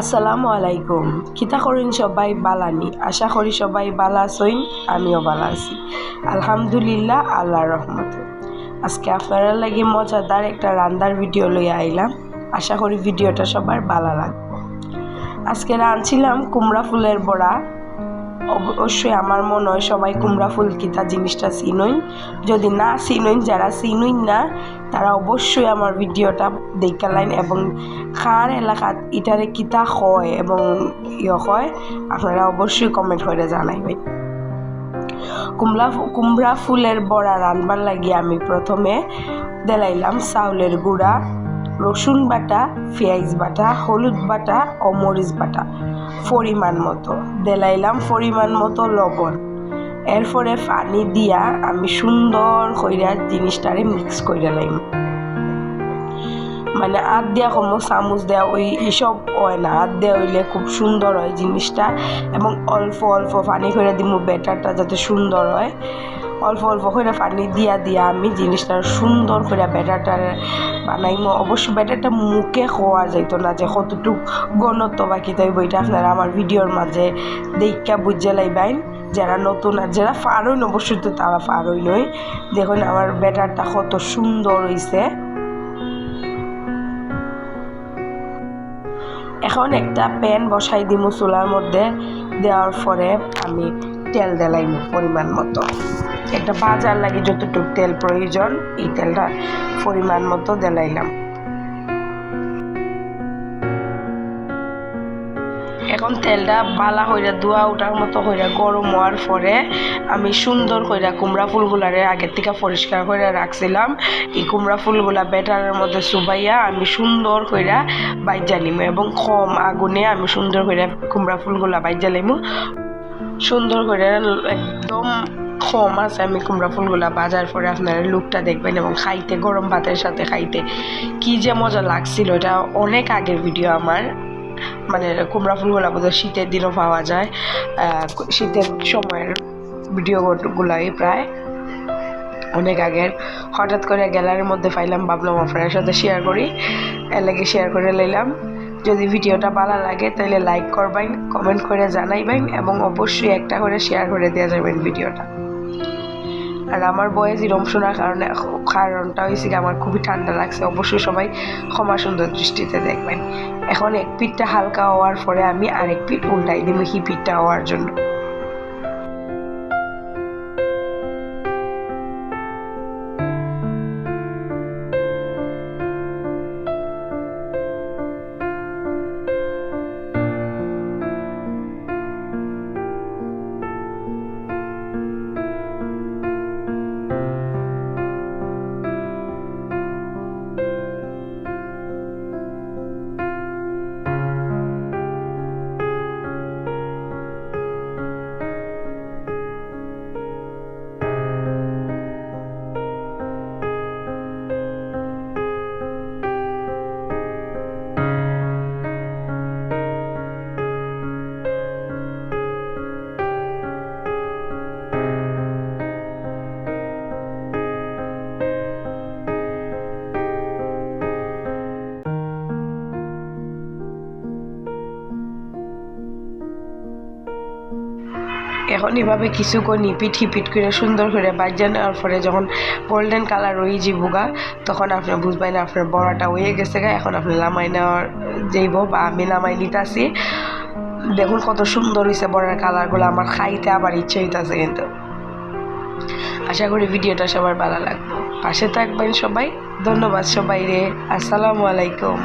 আসসালামু আলাইকুম। কিতা করেন সবাই বালানি? আশা করি সবাই বালা আছেন, আমিও বালা আছি আলহামদুলিল্লাহ, আল্লাহর রহমতে। আজকে আপনারা লাগি মজাদার একটা রান্নার ভিডিও লইয়া আইলাম। আশা করি ভিডিওটা সবার ভালো লাগবে। আজকে রাঁধছিলাম কুমড়া ফুলের বড়া। অবশ্যই আমার মনে হয় সবাই কুমড়া ফুল কিতা জিনিসটা চিনইন। যদি না চিনইন, যারা চিনইন না তারা অবশ্যই আমার ভিডিওটা দেখা লাইন এবং খার এলাকাত ইটারে কিতা হয় এবং হয় আপনারা অবশ্যই কমেন্ট করে জানাইবেন। কুমড়া ফুলের বড়া রান্নার লাগি আমি প্রথমে দিলাইলাম চাউলের গুঁড়া, রসুন বাটা, পেঁয়াজ বাটা, হলুদ বাটা ও মরিচ বাটা পরিমাণ মতো দিলাইলাম, পরিমাণ মতো লবণ। এরপরে পানি দিয়া আমি সুন্দর কইরা জিনিসটারে মিক্স করে লাইম। মানে হাত দেওয়া কম, চামচ দেওয়া ওই এসব হয় না, হাত দেওয়া হইলে খুব সুন্দর হয় জিনিসটা। এবং অল্প অল্প পানি করে দিব ব্যাটারটা যাতে সুন্দর হয়। অল্প অল্প করে পানি দিয়া আমি জিনিসটা সুন্দর করে ব্যাটারটা বানাইমো। অবশ্য ব্যাটারটা মুখে খাওয়া যাইতো না, যে কতটুকু ঘনত্ব বাকি তাই বইটা আপনারা আমার ভিডিওর মাঝে দেখা বুঝে লাইবেন। যারা নতুন আর যারা পারইন অবশ্যই তো তারা পারই নয়। দেখুন আমার ব্যাটারটা কত সুন্দর হয়েছে। এখন একটা প্যান বসাই দিব চুলার মধ্যে। দেওয়ার পরে আমি তেল দিলাইম পরিমাণ মতো। একটা বাজার লাগে যতটুকু তেল প্রয়োজন এই তেলটা পরিমাণ মতো দিলাইলাম। এখন তেলটা বালা হইরা ধোয়া ওঠার মতো হইরা গরম হওয়ার পরে আমি সুন্দর কইরা কুমড়া ফুলগুলারে আগের থেকে পরিষ্কার করে রাখছিলাম। এই কুমড়া ফুলগুলা ব্যাটারের মধ্যে চুবাইয়া আমি সুন্দর কইরা বাইজা নিমু এবং কম আগুনে আমি সুন্দর কইরা কুমড়া ফুলগুলা বাইজা নিমু। সুন্দর করে একদম কম আছে আমি কুমড়া ফুলগুলা বাজার পরে আপনারা লুকটা দেখবেন এবং খাইতে গরম ভাতের সাথে খাইতে কি যে মজা লাগছিল। এটা অনেক আগের ভিডিও আমার, মানে কুমড়া ফুলগুলা বোধহয় শীতের দিনও পাওয়া যায়, শীতের সময়ের ভিডিওগুলাই প্রায় অনেক আগের। হঠাৎ করে গ্যালারির মধ্যে পাইলাম, ভাবলাম আপনার সাথে শেয়ার করি, এর লাগে শেয়ার করে লইলাম। যদি ভিডিওটা ভালো লাগে তাহলে লাইক করবেন, কমেন্ট করে জানাইবেন এবং অবশ্যই একটা করে শেয়ার করে দেওয়া যাবেন ভিডিওটা। আর আমার বয়স এরম শোনার কারণটা হয়েছে আমার খুবই ঠান্ডা লাগছে। অবশ্যই সবাই ক্ষমা সুন্দর দৃষ্টিতে দেখবেন। এখন এক পিঠটা হালকা হওয়ার পরে আমি আরেক পিঠ উল্টাই দিব হি পিঠটা হওয়ার জন্য। এখন এভাবে কিছুক্ষণ হিপিট করে সুন্দর করে বাজা নেওয়ার পরে যখন গোল্ডেন কালার হয়ে যাবগা তখন আপনি বুঝবেন আপনার বড়াটা হয়ে গেছে গা। এখন আপনি নামাই নেওয়ার যাইব বা আমি নামাই নিতেছি। দেখুন কত সুন্দর হয়েছে বড়ার কালারগুলো, আমার খাইতে আবার ইচ্ছে হইতেছে। কিন্তু আশা করি ভিডিওটা সবার ভালো লাগবে। পাশে থাকবেন সবাই। ধন্যবাদ সবাই রে। আসসালামু আলাইকুম।